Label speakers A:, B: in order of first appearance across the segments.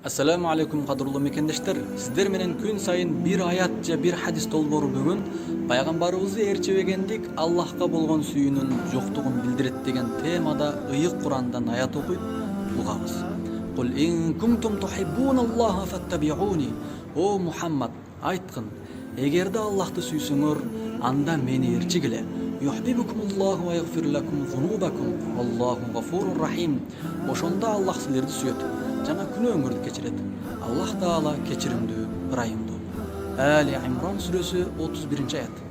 A: Assalamu alaikum qadrullu mekendештер. Сиздер менен күн сайын бир аят же бир хадис долбоору бүгүн пайгамбарыбызды ээрчебегендик Аллахка болгон сүйүүнүн жоктугун билдирет деген темада ыйык Курандан аят окуйт угабыз. Кул ин кунтум тухиббуналлаха фаттабиуни. О Мухаммад, айткын, эгерде Аллахты сүйсөңөр, анда мени ээрчигиле. Юхбибукумуллаху ва ягфир лакум зунубакум. Аллаху гафурур рахим. Ошондо Аллах силерди сүйөт. Жана күнөөңөрдү кечирет. Аллах Таала кечиримдүү, ырайымдуу. Али Имран сүрөсү 31-аят.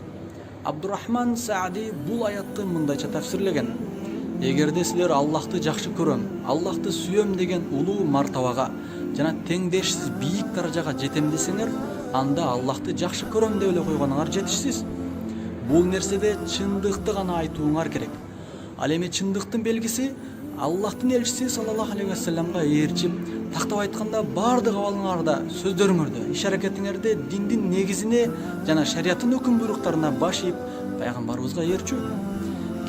A: Абдурахман Саади бул аятты мындайча тафсирлеген. Эгерде силер Аллахты жакшы көрөм, Аллахты сүйөм деген улуу мартабага жана теңдешсиз бийик даражага жетем десеңер, анда Аллахты жакшы көрөм деп эле койгонуңар жетишсиз. Бул нерседе чындыкты гана айтууңар керек. Ал эми чындыктын белгиси Аллахтын элчиси саллаллаху алейхи вассаламга ээрчип, тактап айтканда бардык абалыңарда, сөздөрүңөрдө, иш-аракетиңерде диндин негизине жана шариаттын өкүм буйруктарына баш ийип, пайгамбарыбызга ээрчүү.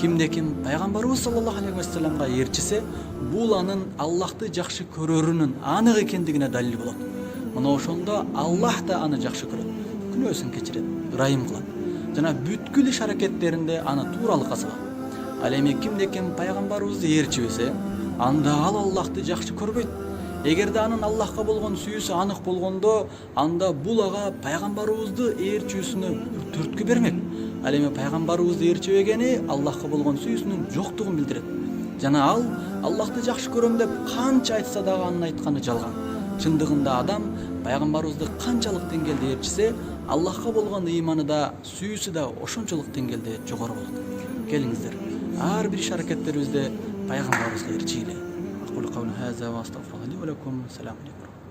A: Кимде ким пайгамбарыбыз саллаллаху алейхи вассаламга ээрчисе, бул анын Аллахты жакшы көрөрүнүн анык экендигине далил болот. Мына ошондо Аллах да аны жакшы көрөт, күнөөсүн кечирет, ырайым кылат жана бүткүл иш-аракеттеринде аны тууралыкка салат. Ал эми кимде ким пайгамбарыбызды ээрчибесе, анда ал Аллахты жакшы көрбөйт. Эгерде анын Аллахка болгон сүйүүсү анык болгондо, анда бул ага пайгамбарыбызды ээрчүүсүнө түрткү бермек. Ал эми пайгамбарыбызды ээрчебегени Аллахка болгон сүйүүсүнүн жоктугун билдирет. Жана ал Аллахты жакшы көрөм деп канча айтса дагы анын айтканы жалган. Чындыгында адам пайгамбарыбызды канчалык деңгээлде ээрчисе, Аллахка болгон ыйманы да, сүйүүсү да ошончолук деңгээлде жогору болот. Келиңиздер, ар бир иш-аракеттерибизде пайгамбарыбызга ээрчигиле. Aqulu qawli hadha wa astaghfirullaha li wa lakum. Assalamu alaikum.